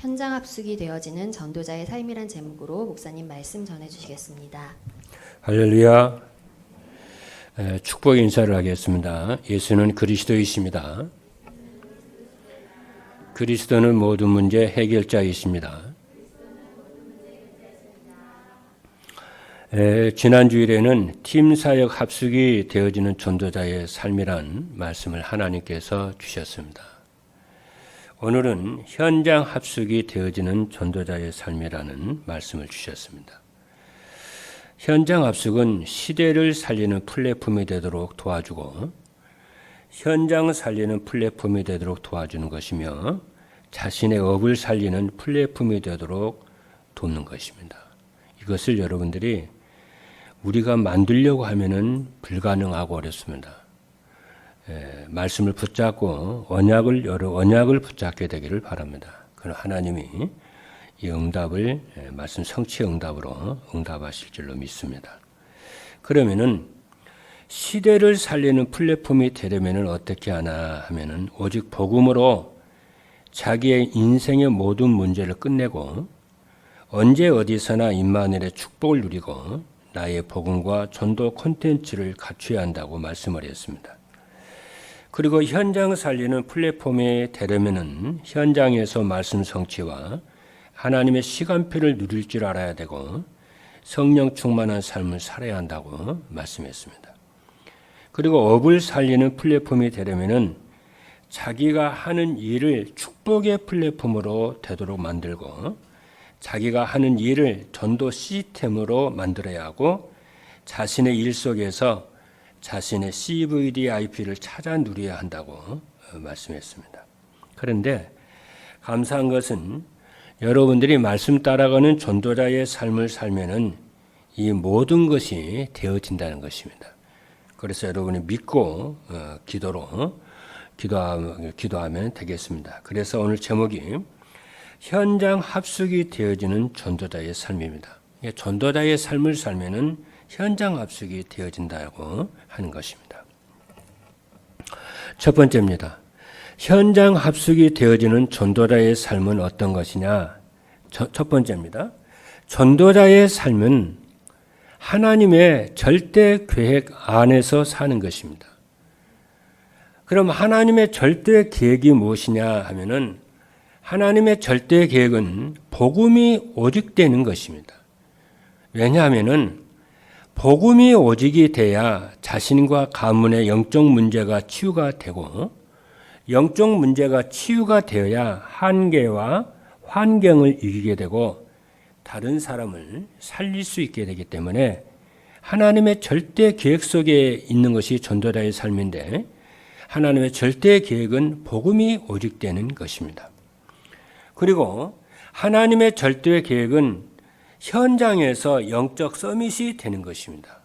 현장 합숙이 되어지는 전도자의 삶이란 제목으로 목사님 말씀 전해주시겠습니다. 할렐루야. 축복 인사를 하겠습니다. 예수는 그리스도이십니다. 그리스도는 모든 문제 해결자이십니다. 지난 주일에는 팀 사역 합숙이 되어지는 전도자의 삶이란 말씀을 하나님께서 주셨습니다. 오늘은 현장 합숙이 되어지는 전도자의 삶이라는 말씀을 주셨습니다. 현장 합숙은 시대를 살리는 플랫폼이 되도록 도와주고 현장 살리는 플랫폼이 되도록 도와주는 것이며 자신의 업을 살리는 플랫폼이 되도록 돕는 것입니다. 이것을 여러분들이 우리가 만들려고 하면은 불가능하고 어렵습니다. 말씀을 붙잡고 언약을 붙잡게 되기를 바랍니다. 그럼 하나님이 이 응답을 말씀 성취 응답으로 응답하실 줄로 믿습니다. 그러면은 시대를 살리는 플랫폼이 되려면은 어떻게 하나 하면은 오직 복음으로 자기의 인생의 모든 문제를 끝내고 언제 어디서나 임마누엘의 축복을 누리고 나의 복음과 전도 콘텐츠를 갖춰야 한다고 말씀을 했습니다. 그리고 현장 살리는 플랫폼이 되려면은 현장에서 말씀 성취와 하나님의 시간표를 누릴 줄 알아야 되고 성령 충만한 삶을 살아야 한다고 말씀했습니다. 그리고 업을 살리는 플랫폼이 되려면은 자기가 하는 일을 축복의 플랫폼으로 되도록 만들고 자기가 하는 일을 전도 시스템으로 만들어야 하고 자신의 일 속에서 자신의 CVDIP를 찾아 누려야 한다고 말씀했습니다. 그런데 감사한 것은 여러분들이 말씀 따라가는 전도자의 삶을 살면은 이 모든 것이 되어진다는 것입니다. 그래서 여러분이 믿고 기도하면 되겠습니다. 그래서 오늘 제목이 현장 합숙이 되어지는 전도자의 삶입니다. 전도자의 삶을 살면은 현장 합숙이 되어진다고 하는 것입니다. 첫 번째입니다. 현장 합숙이 되어지는 전도자의 삶은 어떤 것이냐? 첫 번째입니다. 전도자의 삶은 하나님의 절대 계획 안에서 사는 것입니다. 그럼 하나님의 절대 계획이 무엇이냐 하면은 하나님의 절대 계획은 복음이 오직되는 것입니다. 왜냐하면은 복음이 오직이 돼야 자신과 가문의 영적 문제가 치유가 되고 영적 문제가 치유가 되어야 한계와 환경을 이기게 되고 다른 사람을 살릴 수 있게 되기 때문에 하나님의 절대 계획 속에 있는 것이 전도자의 삶인데 하나님의 절대 계획은 복음이 오직되는 것입니다. 그리고 하나님의 절대 계획은 현장에서 영적 서밋이 되는 것입니다.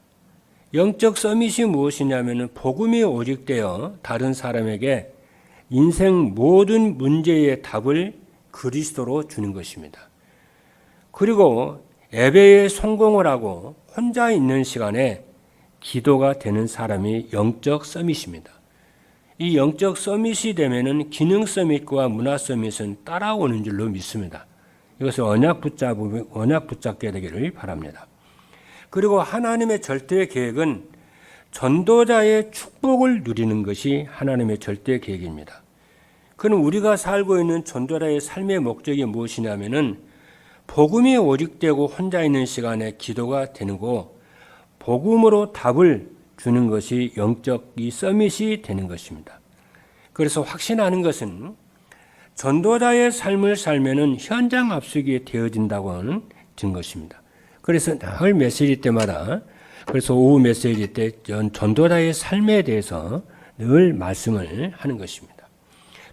영적 서밋이 무엇이냐면 복음이 오직되어 다른 사람에게 인생 모든 문제의 답을 그리스도로 주는 것입니다. 그리고 예배에 성공을 하고 혼자 있는 시간에 기도가 되는 사람이 영적 서밋입니다. 이 영적 서밋이 되면은 기능 서밋과 문화 서밋은 따라오는 줄로 믿습니다. 이것을 언약 붙잡게 되기를 바랍니다. 그리고 하나님의 절대 계획은 전도자의 축복을 누리는 것이 하나님의 절대 계획입니다. 그럼 우리가 살고 있는 전도자의 삶의 목적이 무엇이냐면은 복음이 오직되고 혼자 있는 시간에 기도가 되는 거 복음으로 답을 주는 것이 영적 이 서밋이 되는 것입니다. 그래서 확신하는 것은 전도자의 삶을 살면은 현장 합숙이 되어진다고 하는 것입니다. 그래서 늘 메시지 때마다 그래서 오후 메시지 때 전도자의 삶에 대해서 늘 말씀을 하는 것입니다.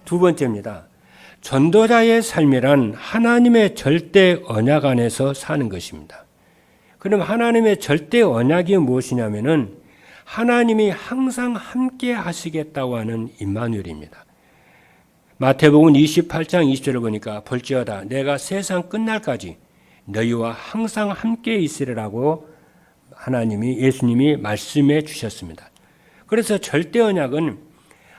두 번째입니다. 전도자의 삶이란 하나님의 절대 언약 안에서 사는 것입니다. 그럼 하나님의 절대 언약이 무엇이냐면은 하나님이 항상 함께 하시겠다고 하는 임마누엘입니다. 마태복음 28장 20절을 보니까 볼지어다 내가 세상 끝날까지 너희와 항상 함께 있으리라고 예수님이 말씀해 주셨습니다. 그래서 절대 언약은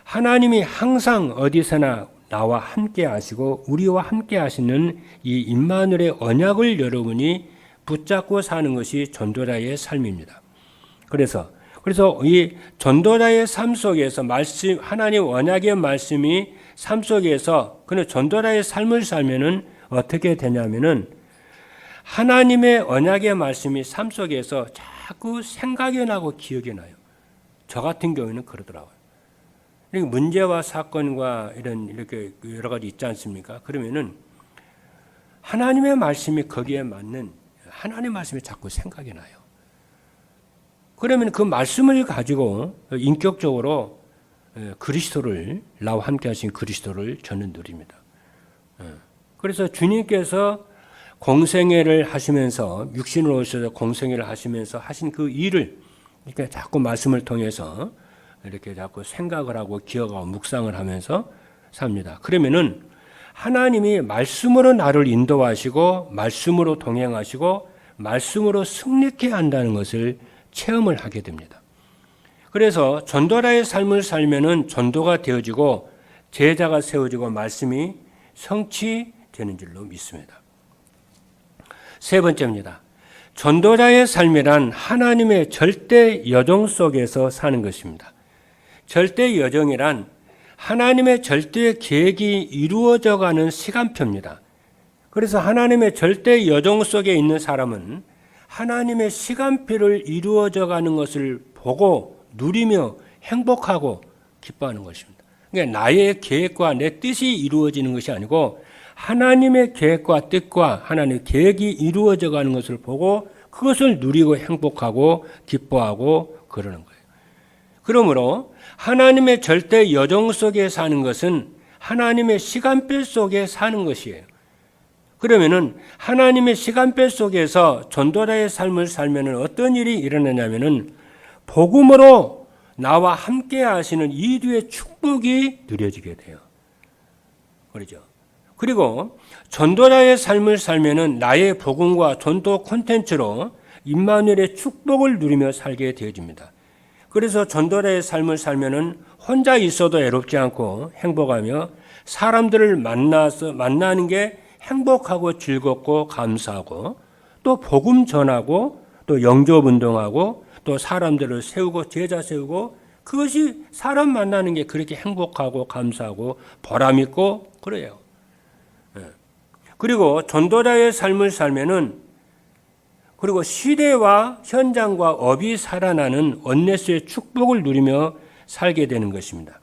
하나님이 항상 어디서나 나와 함께 하시고 우리와 함께 하시는 이 임마누엘의 언약을 여러분이 붙잡고 사는 것이 전도자의 삶입니다. 그래서 이 전도자의 삶 속에서 말씀, 하나님 언약의 말씀이 삶 속에서 그는 전도자의 삶을 살면은 어떻게 되냐면은 하나님의 언약의 말씀이 삶 속에서 자꾸 생각이 나고 기억이 나요. 저 같은 경우에는 그러더라고요. 문제와 사건과 이렇게 여러 가지 있지 않습니까? 그러면은 하나님의 말씀이 거기에 맞는 하나님의 말씀이 자꾸 생각이 나요. 그러면 그 말씀을 가지고 인격적으로 그리스도를, 나와 함께 하신 그리스도를 저는 누립니다. 그래서 주님께서 공생애를 하시면서 육신으로 오셔서 공생애를 하시면서 하신 그 일을 이렇게 자꾸 말씀을 통해서 이렇게 자꾸 생각을 하고 기억하고 묵상을 하면서 삽니다. 그러면은 하나님이 말씀으로 나를 인도하시고 말씀으로 동행하시고 말씀으로 승리케 한다는 것을 체험을 하게 됩니다. 그래서 전도자의 삶을 살면은 전도가 되어지고 제자가 세워지고 말씀이 성취되는 줄로 믿습니다. 세 번째입니다. 전도자의 삶이란 하나님의 절대 여정 속에서 사는 것입니다. 절대 여정이란 하나님의 절대 계획이 이루어져가는 시간표입니다. 그래서 하나님의 절대 여정 속에 있는 사람은 하나님의 시간표를 이루어져가는 것을 보고 누리며 행복하고 기뻐하는 것입니다. 그러니까 나의 계획과 내 뜻이 이루어지는 것이 아니고 하나님의 계획과 뜻과 하나님의 계획이 이루어져가는 것을 보고 그것을 누리고 행복하고 기뻐하고 그러는 거예요. 그러므로 하나님의 절대 여정 속에 사는 것은 하나님의 시간표 속에 사는 것이에요. 그러면은 하나님의 시간표 속에서 전도자의 삶을 살면은 어떤 일이 일어나냐면은 복음으로 나와 함께 하시는 이두의 축복이 누려지게 돼요. 그렇죠? 그리고 전도자의 삶을 살면은 나의 복음과 전도 콘텐츠로 임마누엘의 축복을 누리며 살게 되어집니다. 그래서 전도자의 삶을 살면은 혼자 있어도 애롭지 않고 행복하며 사람들을 만나는 게 행복하고 즐겁고 감사하고 또 복음 전하고 또 영접 운동하고 또 사람들을 세우고 제자 세우고 그것이 사람 만나는 게 그렇게 행복하고 감사하고 보람 있고 그래요. 그리고 전도자의 삶을 살면은 그리고 시대와 현장과 업이 살아나는 언네스의 축복을 누리며 살게 되는 것입니다.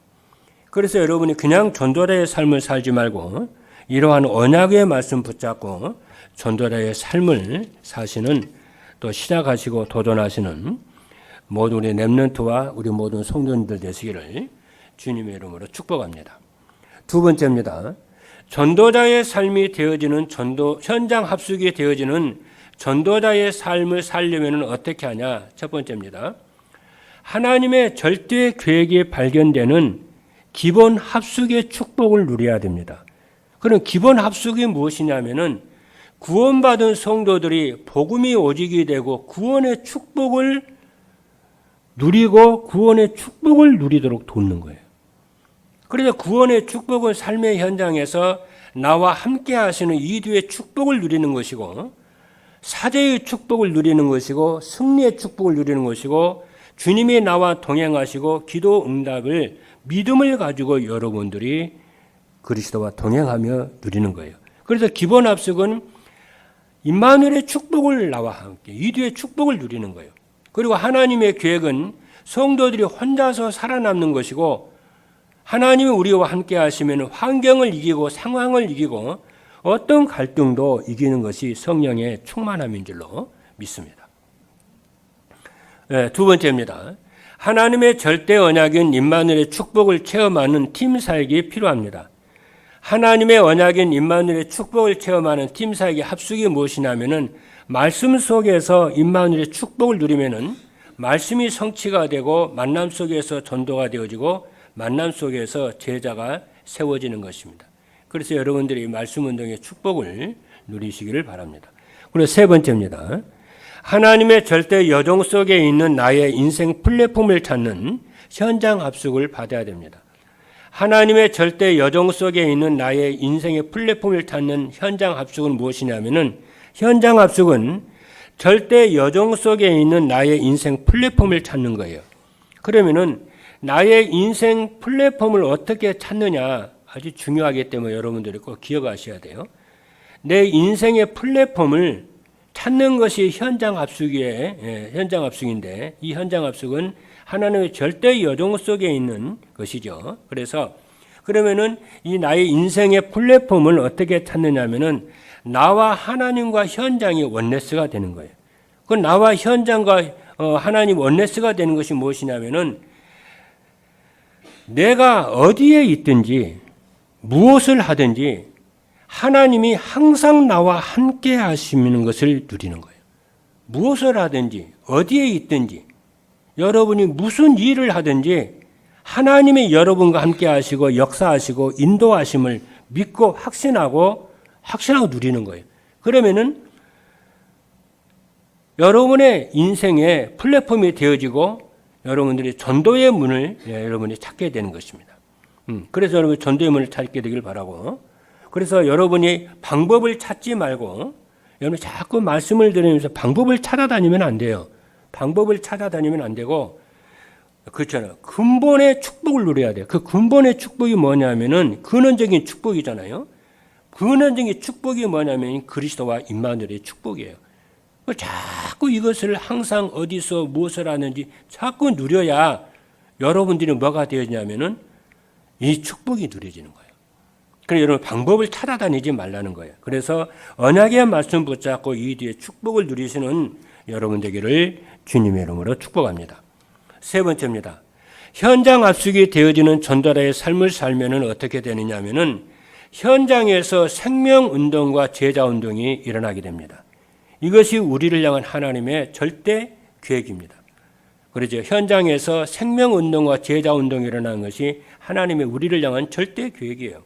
그래서 여러분이 그냥 전도자의 삶을 살지 말고 이러한 언약의 말씀 붙잡고 전도자의 삶을 사시는 또 시작하시고 도전하시는 모든 우리 렘넌트와 우리 모든 성도님들 되시기를 주님의 이름으로 축복합니다. 두 번째입니다. 전도자의 삶이 되어지는 현장 합숙이 되어지는 전도자의 삶을 살려면 어떻게 하냐? 첫 번째입니다. 하나님의 절대 계획이 발견되는 기본 합숙의 축복을 누려야 됩니다. 그럼 기본 합숙이 무엇이냐면은 구원받은 성도들이 복음이 오직이 되고 구원의 축복을 누리고 구원의 축복을 누리도록 돕는 거예요. 그래서 구원의 축복은 삶의 현장에서 나와 함께 하시는 이두의 축복을 누리는 것이고 사제의 축복을 누리는 것이고 승리의 축복을 누리는 것이고 주님이 나와 동행하시고 기도 응답을 믿음을 가지고 여러분들이 그리스도와 동행하며 누리는 거예요. 그래서 기본 합숙은 임마누엘의 축복을 나와 함께 이두의 축복을 누리는 거예요. 그리고 하나님의 계획은 성도들이 혼자서 살아남는 것이고 하나님이 우리와 함께 하시면 환경을 이기고 상황을 이기고 어떤 갈등도 이기는 것이 성령의 충만함인 줄로 믿습니다. 두 번째입니다. 하나님의 절대 언약인 임마누엘의 축복을 체험하는 팀 사역이 필요합니다. 하나님의 언약인 임마누엘의 축복을 체험하는 팀 사역의 합숙이 무엇이냐면은 말씀 속에서 임마누엘의 축복을 누리면은 말씀이 성취가 되고 만남 속에서 전도가 되어지고 만남 속에서 제자가 세워지는 것입니다. 그래서 여러분들이 말씀 운동의 축복을 누리시기를 바랍니다. 그리고 세 번째입니다. 하나님의 절대 여정 속에 있는 나의 인생 플랫폼을 찾는 현장 합숙을 받아야 됩니다. 하나님의 절대 여정 속에 있는 나의 인생의 플랫폼을 찾는 현장 합숙은 무엇이냐면은 현장 합숙은 절대 여정 속에 있는 나의 인생 플랫폼을 찾는 거예요. 그러면은 나의 인생 플랫폼을 어떻게 찾느냐 아주 중요하기 때문에 여러분들이 꼭 기억하셔야 돼요. 내 인생의 플랫폼을 찾는 것이 현장 합숙인데 이 현장 합숙은 하나님의 절대 여정 속에 있는 것이죠. 그래서 그러면은 이 나의 인생의 플랫폼을 어떻게 찾느냐면은 나와 하나님과 현장이 원네스가 되는 거예요. 그 나와 현장과 하나님 원네스가 되는 것이 무엇이냐면은 내가 어디에 있든지 무엇을 하든지 하나님이 항상 나와 함께 하시는 것을 누리는 거예요. 무엇을 하든지 어디에 있든지 여러분이 무슨 일을 하든지 하나님이 여러분과 함께 하시고 역사하시고 인도하심을 믿고 확신하고 누리는 거예요. 그러면은 여러분의 인생의 플랫폼이 되어지고 여러분들이 전도의 문을 여러분이 찾게 되는 것입니다. 그래서 여러분 전도의 문을 찾게 되길 바라고. 그래서 여러분이 방법을 찾지 말고 여러분 자꾸 말씀을 들으면서 방법을 찾아다니면 안 돼요. 방법을 찾아다니면 안 되고 그렇잖아요. 근본의 축복을 누려야 돼요. 그 근본의 축복이 뭐냐면은 근원적인 축복이잖아요. 근원적인 축복이 뭐냐면 그리스도와 임마누엘의 축복이에요. 자꾸 이것을 항상 어디서 무엇을 하는지 자꾸 누려야 여러분들이 뭐가 되었냐면은 이 축복이 누려지는 거예요. 그래서 여러분 방법을 찾아다니지 말라는 거예요. 그래서 언약의 말씀 붙잡고 이 뒤에 축복을 누리시는 여러분 되기를 주님의 이름으로 축복합니다. 세 번째입니다. 현장 압축이 되어지는 전도자의 삶을 살면은 어떻게 되느냐면은 현장에서 생명운동과 제자운동이 일어나게 됩니다. 이것이 우리를 향한 하나님의 절대 계획입니다. 그렇죠. 현장에서 생명운동과 제자운동이 일어나는 것이 하나님의 우리를 향한 절대 계획이에요.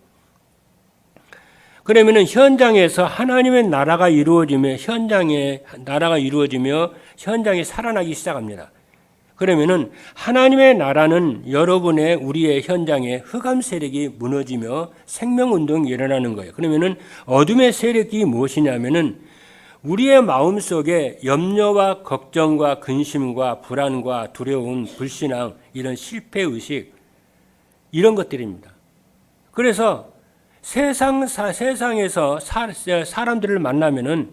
그러면은 현장에서 하나님의 나라가 이루어지며 현장이 살아나기 시작합니다. 그러면은 하나님의 나라는 여러분의 우리의 현장에 흑암 세력이 무너지며 생명운동이 일어나는 거예요. 그러면은 어둠의 세력이 무엇이냐면은 우리의 마음속에 염려와 걱정과 근심과 불안과 두려움, 불신앙, 이런 실패의식 이런 것들입니다. 그래서 세상에서 사람들을 만나면은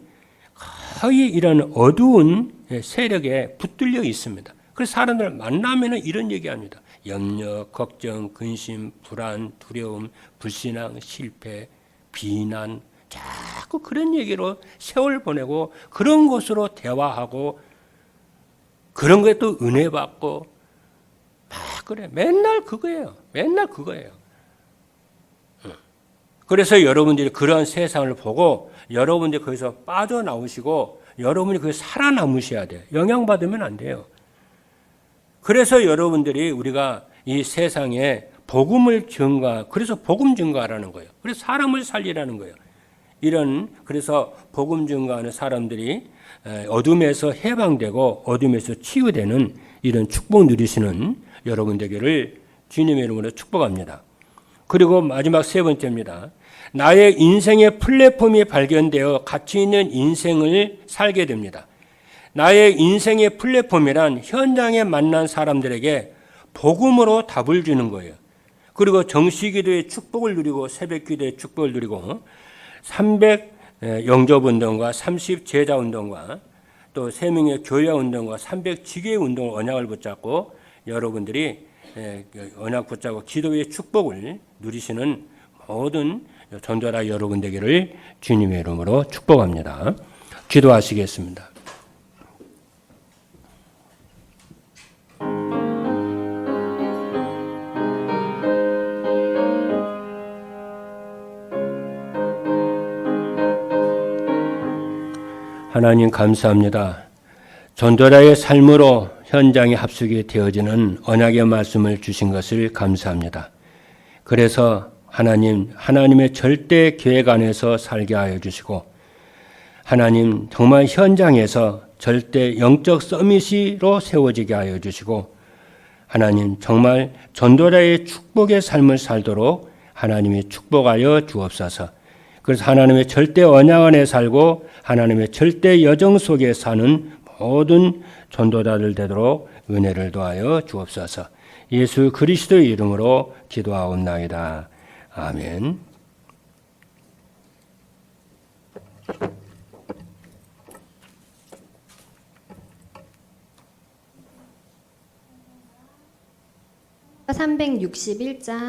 거의 이런 어두운 세력에 붙들려 있습니다. 그래서 사람들을 만나면은 이런 얘기합니다. 염려, 걱정, 근심, 불안, 두려움, 불신앙, 실패, 비난, 자꾸 그런 얘기로 세월 보내고 그런 것으로 대화하고 그런 거에 또 은혜 받고 막 그래. 맨날 그거예요. 그래서 여러분들이 그런 세상을 보고 여러분들이 거기서 빠져나오시고 여러분이 거기서 살아남으셔야 돼요. 영향받으면 안 돼요. 그래서 여러분들이 우리가 이 세상에 복음을 그래서 복음 증거하라는 거예요. 그래서 사람을 살리라는 거예요. 그래서 복음 증거하는 사람들이 어둠에서 해방되고 어둠에서 치유되는 이런 축복 누리시는 여러분 되기를 주님의 이름으로 축복합니다. 그리고 마지막 세 번째입니다. 나의 인생의 플랫폼이 발견되어 가치 있는 인생을 살게 됩니다. 나의 인생의 플랫폼이란 현장에 만난 사람들에게 복음으로 답을 주는 거예요. 그리고 정시기도의 축복을 누리고 새벽기도의 축복을 누리고 300 영접운동과 30 제자운동과 또 3명의 교회운동과 300 지교운동을 언약을 붙잡고 여러분들이 언약 붙잡고 기도의 축복을 누리시는 모든 전도자 여러분 되기를 주님의 이름으로 축복합니다. 기도하시겠습니다. 하나님 감사합니다. 전도자의 삶으로 현장에 합숙이 되어지는 언약의 말씀을 주신 것을 감사합니다. 그래서 하나님의 절대 계획 안에서 살게 하여 주시고 하나님 정말 현장에서 절대 영적 서밋으로 세워지게 하여 주시고 하나님 정말 전도자의 축복의 삶을 살도록 하나님이 축복하여 주옵소서. 그래서 하나님의 절대 언약 안에 살고 하나님의 절대 여정 속에 사는 모든 전도자들 되도록 은혜를 더하여 주옵소서. 예수 그리스도의 이름으로 기도하옵나이다. 아멘. (361장)